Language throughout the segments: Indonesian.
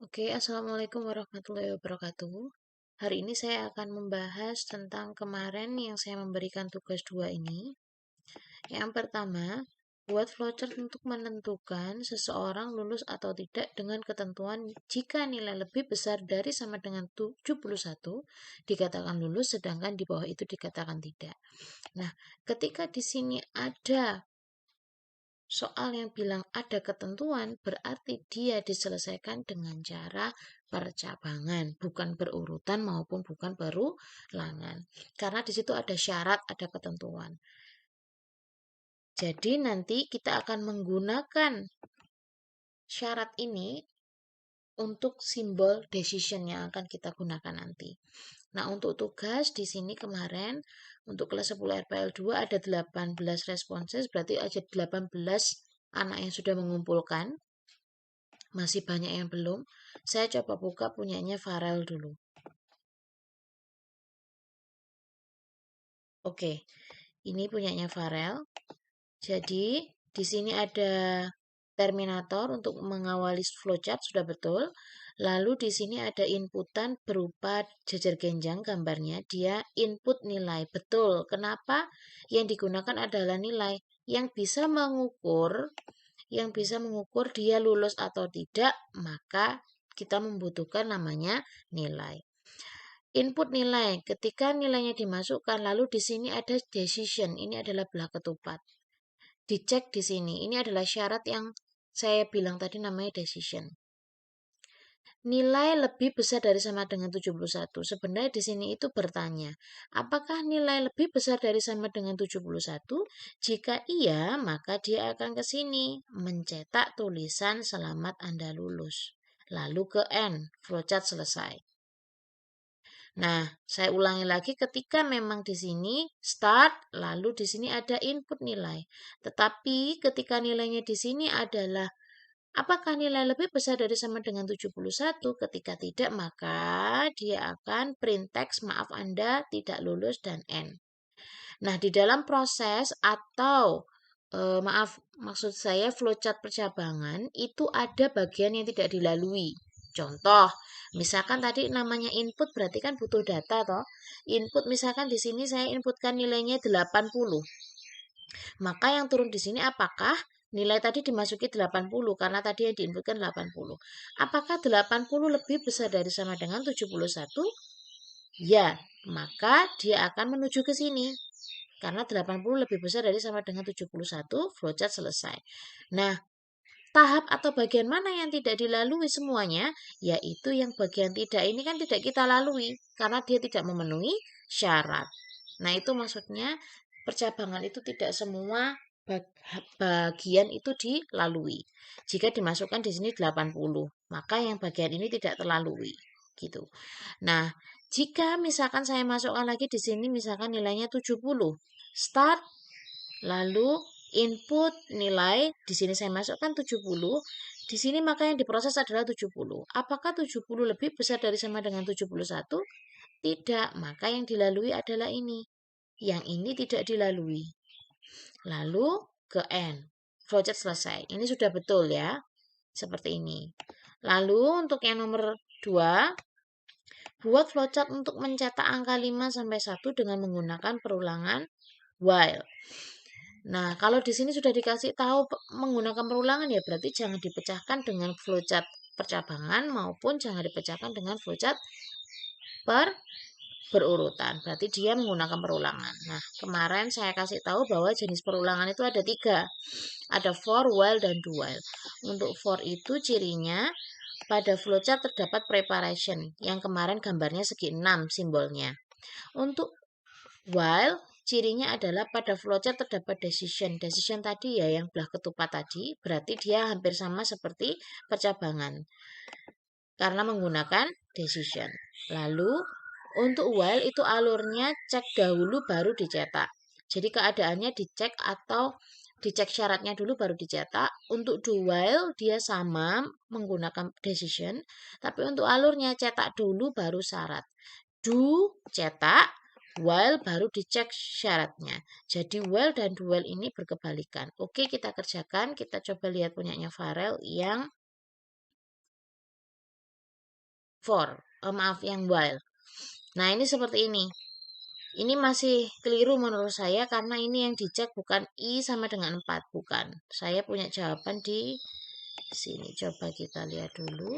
Oke, Assalamualaikum warahmatullahi wabarakatuh. Hari ini saya akan membahas tentang kemarin yang saya memberikan tugas dua ini. Yang pertama, buat flowchart untuk menentukan seseorang lulus atau tidak dengan ketentuan jika nilai lebih besar dari sama dengan 71 dikatakan lulus, sedangkan di bawah itu dikatakan tidak. Nah, ketika di sini ada soal yang bilang ada ketentuan, berarti dia diselesaikan dengan cara percabangan, bukan berurutan maupun bukan berulangan. Karena di situ ada syarat, ada ketentuan. Jadi nanti kita akan menggunakan syarat ini untuk simbol decision yang akan kita gunakan nanti. Nah, untuk tugas di sini kemarin untuk kelas 10 RPL 2 ada 18 responses, berarti ada 18 anak yang sudah mengumpulkan. Masih banyak yang belum. Saya coba buka punyanya Farel dulu. Oke, ini punyanya Farel. Jadi, di sini ada terminator untuk mengawali flowchart, sudah betul. Lalu di sini ada inputan berupa jajar genjang gambarnya. Dia input nilai, betul. Kenapa? Yang digunakan adalah nilai yang bisa mengukur dia lulus atau tidak, maka kita membutuhkan namanya nilai. Input nilai, ketika nilainya dimasukkan, lalu di sini ada decision, ini adalah belah ketupat. Dicek di sini, ini adalah syarat yang saya bilang tadi namanya decision. Nilai lebih besar dari sama dengan 71. Sebenarnya di sini itu bertanya, apakah nilai lebih besar dari sama dengan 71? Jika iya, maka dia akan ke sini mencetak tulisan selamat Anda lulus. Lalu ke N, flowchart selesai. Nah, saya ulangi lagi ketika memang di sini start, lalu di sini ada input nilai. Tetapi ketika nilainya di sini adalah apakah nilai lebih besar dari sama dengan 71? Ketika tidak, maka dia akan print text, maaf Anda tidak lulus dan N. Nah, di dalam proses atau maksud saya flowchart percabangan itu ada bagian yang tidak dilalui. Contoh, misalkan tadi namanya input berarti kan butuh data toh. Input misalkan di sini saya inputkan nilainya 80. Maka yang turun di sini apakah nilai tadi dimasuki 80 karena tadi yang diinputkan 80. Apakah 80 lebih besar dari sama dengan 71? Ya, maka dia akan menuju ke sini. Karena 80 lebih besar dari sama dengan 71, flowchart selesai. Nah, tahap atau bagian mana yang tidak dilalui semuanya? Yaitu yang bagian tidak ini kan tidak kita lalui karena dia tidak memenuhi syarat. Nah, itu maksudnya percabangan itu tidak semua bagian itu dilalui. Jika dimasukkan di sini 80, maka yang bagian ini tidak terlalui gitu. Nah, jika misalkan saya masukkan lagi di sini misalkan nilainya 70. Start lalu input nilai di sini saya masukkan 70. Di sini maka yang diproses adalah 70. Apakah 70 lebih besar dari sama dengan 71? Tidak, maka yang dilalui adalah ini. Yang ini tidak dilalui. Lalu ke N. Flowchart selesai. Ini sudah betul ya. Seperti ini. Lalu untuk yang nomor 2, buat flowchart untuk mencetak angka 5 sampai 1 dengan menggunakan perulangan while. Nah, kalau di sini sudah dikasih tahu menggunakan perulangan ya berarti jangan dipecahkan dengan flowchart percabangan maupun jangan dipecahkan dengan flowchart berurutan. Berarti dia menggunakan perulangan. Nah, kemarin saya kasih tahu bahwa jenis perulangan itu ada 3. Ada for, while, dan do while. Untuk for itu cirinya pada flowchart terdapat preparation. Yang kemarin gambarnya segi 6 simbolnya. Untuk while, cirinya adalah pada flowchart terdapat decision. Decision tadi ya yang belah ketupat tadi. Berarti dia hampir sama seperti percabangan. Karena menggunakan decision. Lalu untuk while itu alurnya cek dahulu baru dicetak. Jadi keadaannya dicek atau dicek syaratnya dulu baru dicetak. Untuk do while dia sama menggunakan decision. Tapi untuk alurnya cetak dulu baru syarat. Do cetak, while baru dicek syaratnya. Jadi while dan do while ini berkebalikan. Oke, kita kerjakan. Kita coba lihat punyanya Farel yang for. Maaf, yang while. Nah, ini seperti ini. Ini masih keliru menurut saya karena ini yang dicek bukan I sama dengan 4. Bukan. Saya punya jawaban di sini. Coba kita lihat dulu.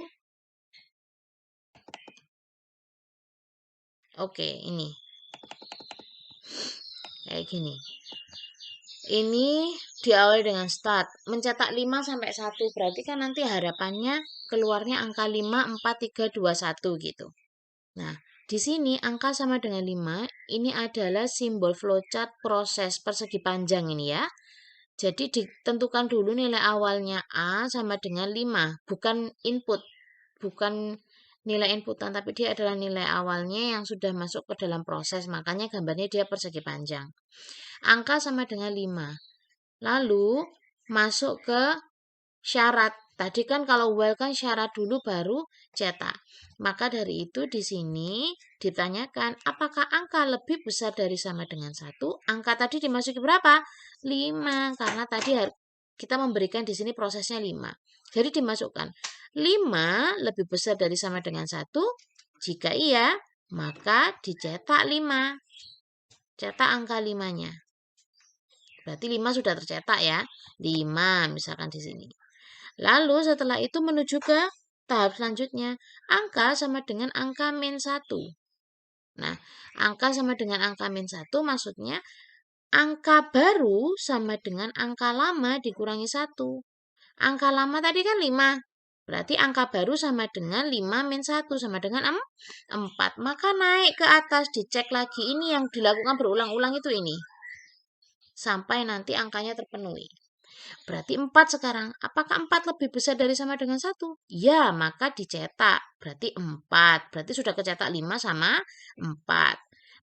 Oke, ini. Kayak gini. Ini diawali dengan start. Mencetak 5 sampai 1. Berarti kan nanti harapannya keluarnya angka 5, 4, 3, 2, 1 gitu. Nah, di sini angka sama dengan 5. Ini adalah simbol flowchart proses persegi panjang ini ya. Jadi ditentukan dulu nilai awalnya A sama dengan 5. Bukan input. Bukan nilai inputan, tapi dia adalah nilai awalnya yang sudah masuk ke dalam proses. Makanya gambarnya dia persegi panjang. Angka sama dengan 5. Lalu masuk ke syarat. Tadi kan kalau while kan syarat dulu baru cetak. Maka dari itu di sini ditanyakan apakah angka lebih besar dari sama dengan 1? Angka tadi dimasuki berapa? 5. Karena tadi kita memberikan di sini prosesnya 5. Jadi dimasukkan 5 lebih besar dari sama dengan 1. Jika iya, maka dicetak 5. Cetak angka 5-nya. Berarti 5 sudah tercetak ya. 5 misalkan di sini. Lalu setelah itu menuju ke tahap selanjutnya. Angka sama dengan angka min 1. Nah, angka sama dengan angka min 1 maksudnya angka baru sama dengan angka lama dikurangi 1. Angka lama tadi kan 5. Berarti angka baru sama dengan 5 min 1 sama dengan 4. Maka naik ke atas dicek lagi. Ini yang dilakukan berulang-ulang itu ini. Sampai nanti angkanya terpenuhi. Berarti 4 sekarang. Apakah 4 lebih besar dari sama dengan 1? Ya, maka dicetak. Berarti 4. Berarti sudah kecetak 5 sama 4.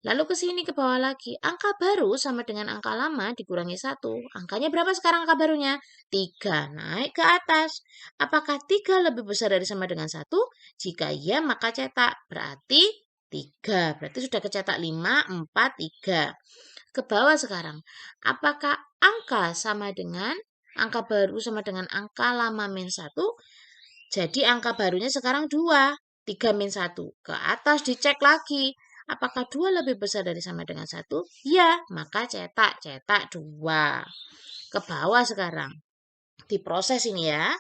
Lalu ke sini ke bawah lagi. Angka baru sama dengan angka lama dikurangi 1. Angkanya berapa sekarang angka barunya? 3. Naik ke atas. Apakah 3 lebih besar dari sama dengan 1? Jika iya, maka cetak. Berarti 3. Berarti sudah kecetak 5, 4, 3. Ke bawah sekarang. Apakah angka sama dengan angka baru sama dengan angka lama min 1? Jadi angka barunya sekarang 2. 3 min 1. Ke atas dicek lagi. Apakah 2 lebih besar dari sama dengan 1? Ya, maka cetak 2. Ke bawah sekarang. Diproses ini ya.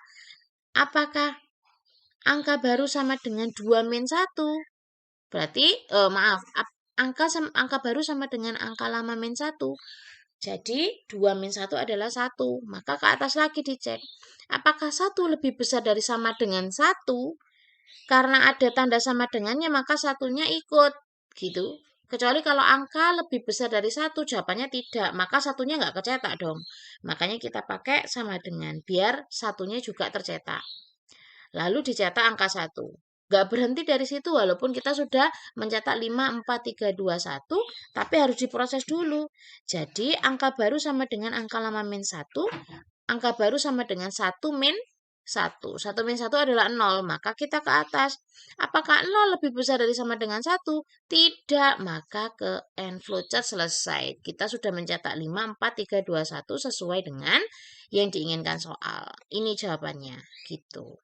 Apakah angka baru sama dengan 2 min 1? Berarti, maaf, angka baru sama dengan angka lama min 1. Jadi 2 min 1 adalah 1. Maka ke atas lagi dicek. Apakah 1 lebih besar dari sama dengan 1? Karena ada tanda sama dengannya maka satunya ikut. Gitu. Kecuali kalau angka lebih besar dari 1, jawabannya tidak. Maka satunya nggak kecetak dong. Makanya kita pakai sama dengan. Biar satunya juga tercetak. Lalu dicetak angka 1. Nggak berhenti dari situ walaupun kita sudah mencetak 5, 4, 3, 2, 1. Tapi harus diproses dulu. Jadi angka baru sama dengan angka lama min 1. Angka baru sama dengan 1 min 1. 1 min 1 adalah 0. Maka kita ke atas. Apakah 0 lebih besar dari sama dengan 1? Tidak. Maka ke end flowchart selesai. Kita sudah mencetak 5, 4, 3, 2, 1 sesuai dengan yang diinginkan soal. Ini jawabannya. Gitu.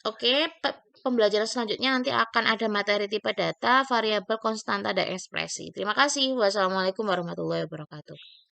Oke, pembelajaran selanjutnya nanti akan ada materi tipe data, variabel, konstanta, dan ekspresi. Terima kasih. Wassalamualaikum warahmatullahi wabarakatuh.